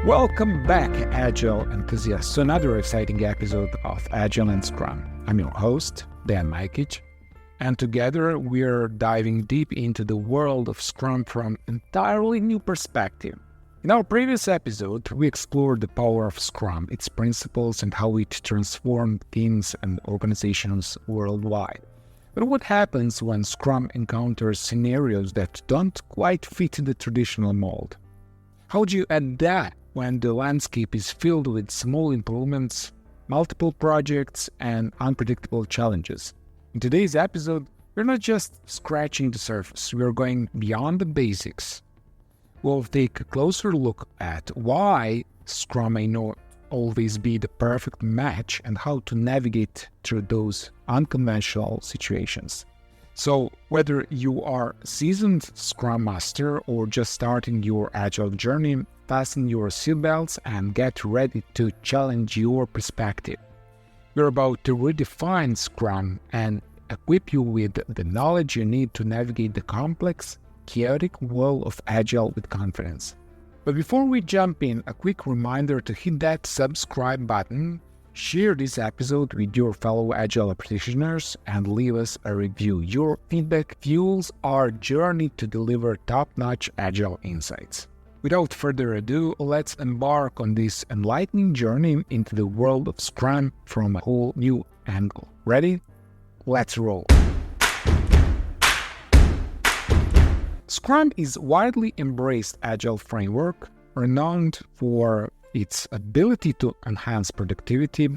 Welcome back, Agile enthusiasts, to another exciting episode of Agile and Scrum. I'm your host, Dan Majkic, and together we're diving deep into the world of Scrum from an entirely new perspective. In our previous episode, we explored the power of Scrum, its principles, and how it transformed teams and organizations worldwide. But what happens when Scrum encounters scenarios that don't quite fit the traditional mold? How do you adapt when the landscape is filled with small improvements, multiple projects, and unpredictable challenges? In today's episode, we're not just scratching the surface, we're going beyond the basics. We'll take a closer look at why Scrum may not always be the perfect match and how to navigate through those unconventional situations. So, whether you are a seasoned Scrum Master or just starting your Agile journey, fasten your seatbelts and get ready to challenge your perspective. We're about to redefine Scrum and equip you with the knowledge you need to navigate the complex, chaotic world of Agile with confidence. But before we jump in, a quick reminder to hit that subscribe button, share this episode with your fellow Agile practitioners, and leave us a review. Your feedback fuels our journey to deliver top-notch Agile insights. Without further ado, let's embark on this enlightening journey into the world of Scrum from a whole new angle. Ready? Let's roll. Scrum is a widely embraced Agile framework, renowned for its ability to enhance productivity,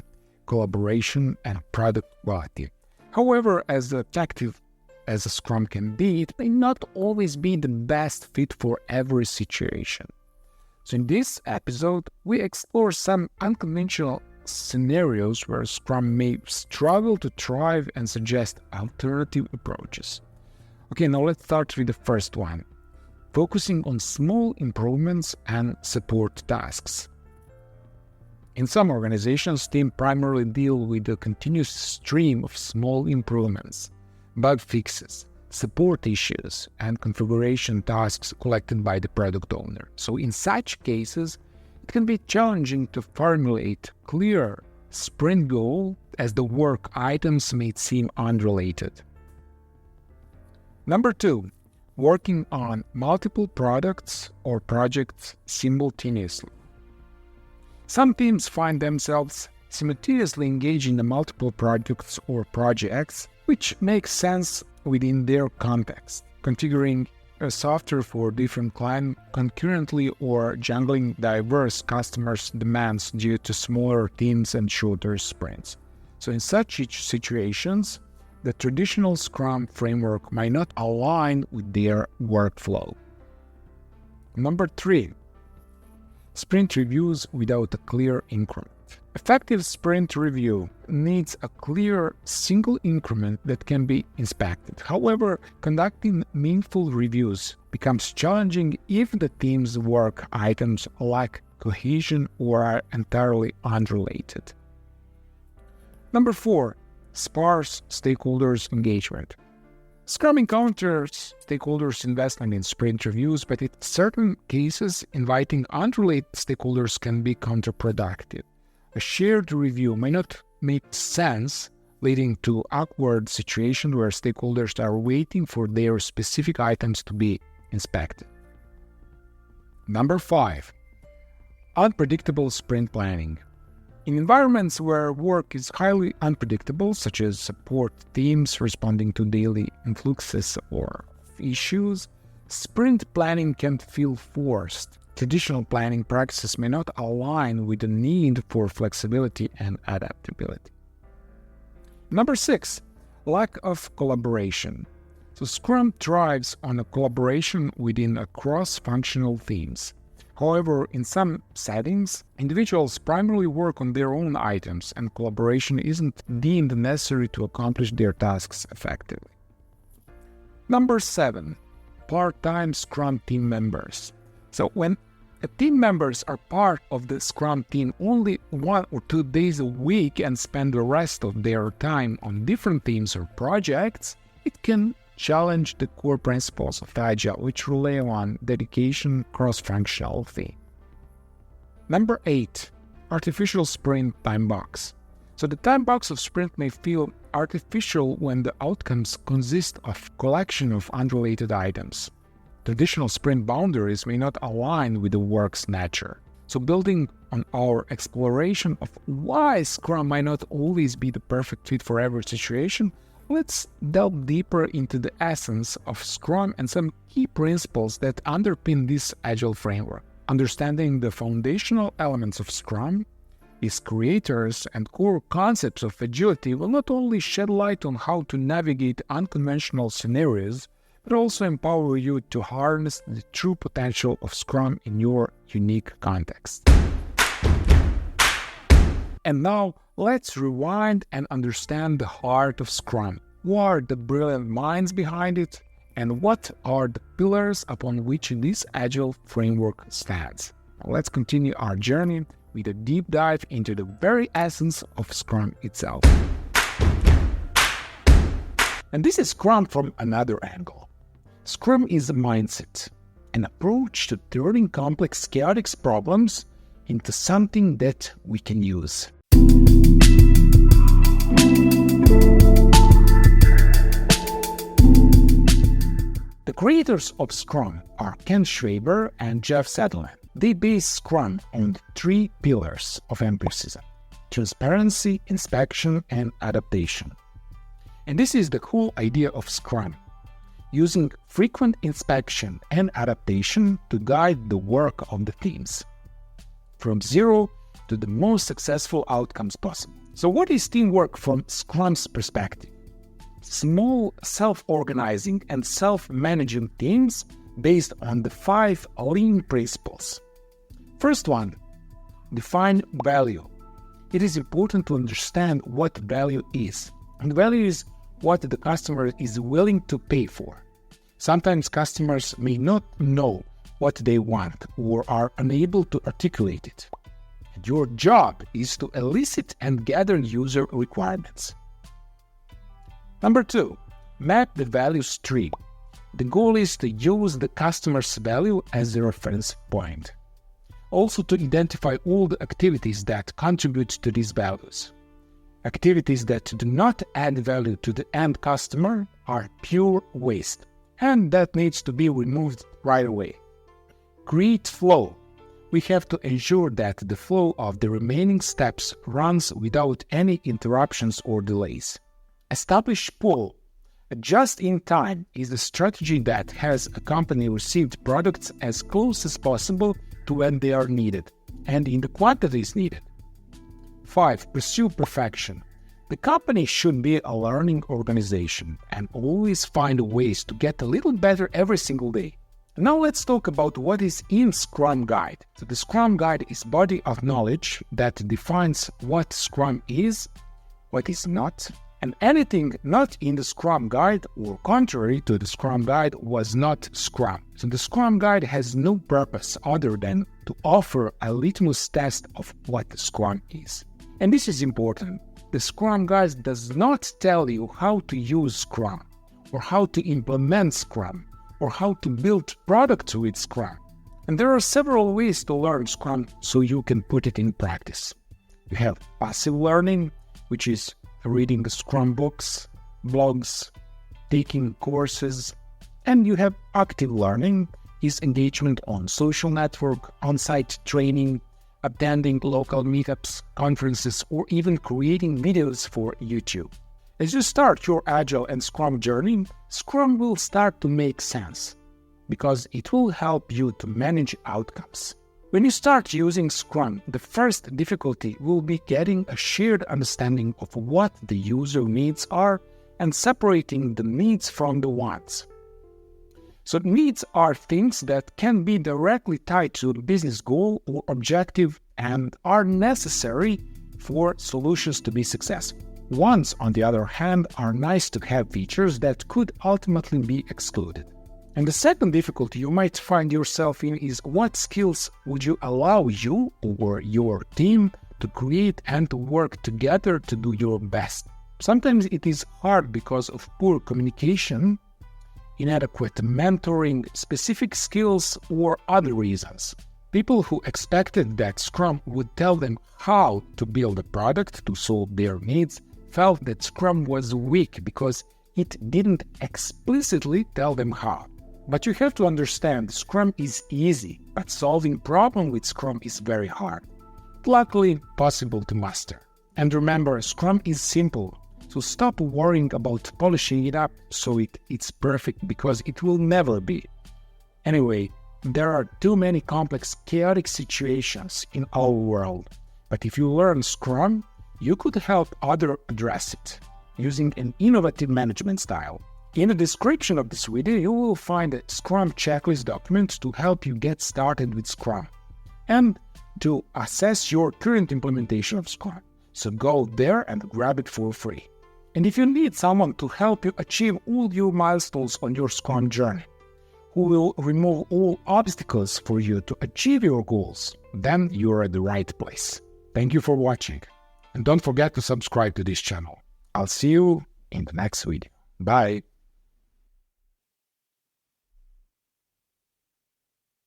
collaboration, and product quality. However, as effective as a Scrum can be, it may not always be the best fit for every situation. So in this episode, we explore some unconventional scenarios where Scrum may struggle to thrive and suggest alternative approaches. Okay, now let's start with the first one, focusing on small improvements and support tasks. In some organizations, teams primarily deal with a continuous stream of small improvements, bug fixes, support issues, and configuration tasks collected by the product owner. So in such cases, it can be challenging to formulate clear sprint goals as the work items may seem unrelated. Number 2, working on multiple products or projects simultaneously. Some teams find themselves simultaneously engaged in the multiple projects or projects, which makes sense within their context. Configuring a software for different clients concurrently or juggling diverse customers' demands due to smaller teams and shorter sprints. So in such situations, the traditional Scrum framework might not align with their workflow. Number 3, sprint reviews without a clear increment. Effective sprint review needs a clear single increment that can be inspected. However, conducting meaningful reviews becomes challenging if the team's work items lack cohesion or are entirely unrelated. Number 4, sparse stakeholders engagement. Scrum encounters stakeholders' investment in sprint reviews, but in certain cases, inviting unrelated stakeholders can be counterproductive. A shared review may not make sense, leading to awkward situations where stakeholders are waiting for their specific items to be inspected. Number 5, unpredictable sprint planning. In environments where work is highly unpredictable, such as support teams responding to daily influxes or issues, sprint planning can feel forced. Traditional planning practices may not align with the need for flexibility and adaptability. Number 6, lack of collaboration. So Scrum thrives on a collaboration within a cross-functional teams. However, in some settings, individuals primarily work on their own items and collaboration isn't deemed necessary to accomplish their tasks effectively. Number 7, part-time Scrum team members. So when team members are part of the Scrum team only 1 or 2 days a week and spend the rest of their time on different teams or projects, it can challenge the core principles of Agile, which rely on dedication, cross-functionality. Number 8. Artificial sprint time box. So the time box of sprint may feel artificial when the outcomes consist of collection of unrelated items. Traditional sprint boundaries may not align with the work's nature. So building on our exploration of why Scrum might not always be the perfect fit for every situation, let's delve deeper into the essence of Scrum and some key principles that underpin this agile framework. Understanding the foundational elements of Scrum, its creators and core concepts of agility will not only shed light on how to navigate unconventional scenarios, but also empower you to harness the true potential of Scrum in your unique context. And now, let's rewind and understand the heart of Scrum. Who are the brilliant minds behind it? And what are the pillars upon which this agile framework stands? Now let's continue our journey with a deep dive into the very essence of Scrum itself. And this is Scrum from another angle. Scrum is a mindset, an approach to turning complex, chaotic problems into something that we can use. The creators of Scrum are Schwaber and Jeff Sutherland. They base Scrum on 3 pillars of empiricism: transparency, inspection, and adaptation. And this is the whole idea of Scrum, using frequent inspection and adaptation to guide the work of the teams, from zero to the most successful outcomes possible. So what is teamwork from Scrum's perspective? Small, self-organizing and self-managing teams based on the 5 lean principles. First one, define value. It is important to understand what value is. And value is what the customer is willing to pay for. Sometimes customers may not know what they want or are unable to articulate it. And your job is to elicit and gather user requirements. Number 2, map the value stream. The goal is to use the customer's value as the reference point. Also to identify all the activities that contribute to these values. Activities that do not add value to the end customer are pure waste, and that needs to be removed right away. Create flow. We have to ensure that the flow of the remaining steps runs without any interruptions or delays. Establish pull. Just in time is a strategy that has a company received products as close as possible to when they are needed and in the quantities needed. 5. Pursue perfection. The company should be a learning organization and always find ways to get a little better every single day. Now let's talk about what is in Scrum Guide. So the Scrum Guide is a body of knowledge that defines what Scrum is, what is not, and anything not in the Scrum Guide or contrary to the Scrum Guide was not Scrum. So the Scrum Guide has no purpose other than to offer a litmus test of what Scrum is. And this is important. The Scrum Guide does not tell you how to use Scrum, or how to implement Scrum, or how to build products with Scrum. And there are several ways to learn Scrum so you can put it in practice. You have passive learning, which is reading Scrum books, blogs, taking courses, and you have active learning, is engagement on social network, on-site training, attending local meetups, conferences, or even creating videos for YouTube. As you start your Agile and Scrum journey, Scrum will start to make sense because it will help you to manage outcomes. When you start using Scrum, the first difficulty will be getting a shared understanding of what the user needs are and separating the needs from the wants. So needs are things that can be directly tied to a business goal or objective and are necessary for solutions to be successful. Wants, on the other hand, are nice-to-have features that could ultimately be excluded. And the second difficulty you might find yourself in is what skills would you allow you or your team to create and to work together to do your best. Sometimes it is hard because of poor communication, inadequate mentoring, specific skills, or other reasons. People who expected that Scrum would tell them how to build a product to solve their needs felt that Scrum was weak because it didn't explicitly tell them how. But you have to understand, Scrum is easy, but solving problems with Scrum is very hard. Luckily, possible to master. And remember, Scrum is simple, so stop worrying about polishing it up so it's perfect, because it will never be. Anyway, there are too many complex, chaotic situations in our world. But if you learn Scrum, you could help others address it using an innovative management style. In the description of this video, you will find a Scrum checklist document to help you get started with Scrum and to assess your current implementation of Scrum. So go there and grab it for free. And if you need someone to help you achieve all your milestones on your Scrum journey, who will remove all obstacles for you to achieve your goals, then you're at the right place. Thank you for watching. And don't forget to subscribe to this channel. I'll see you in the next video. Bye.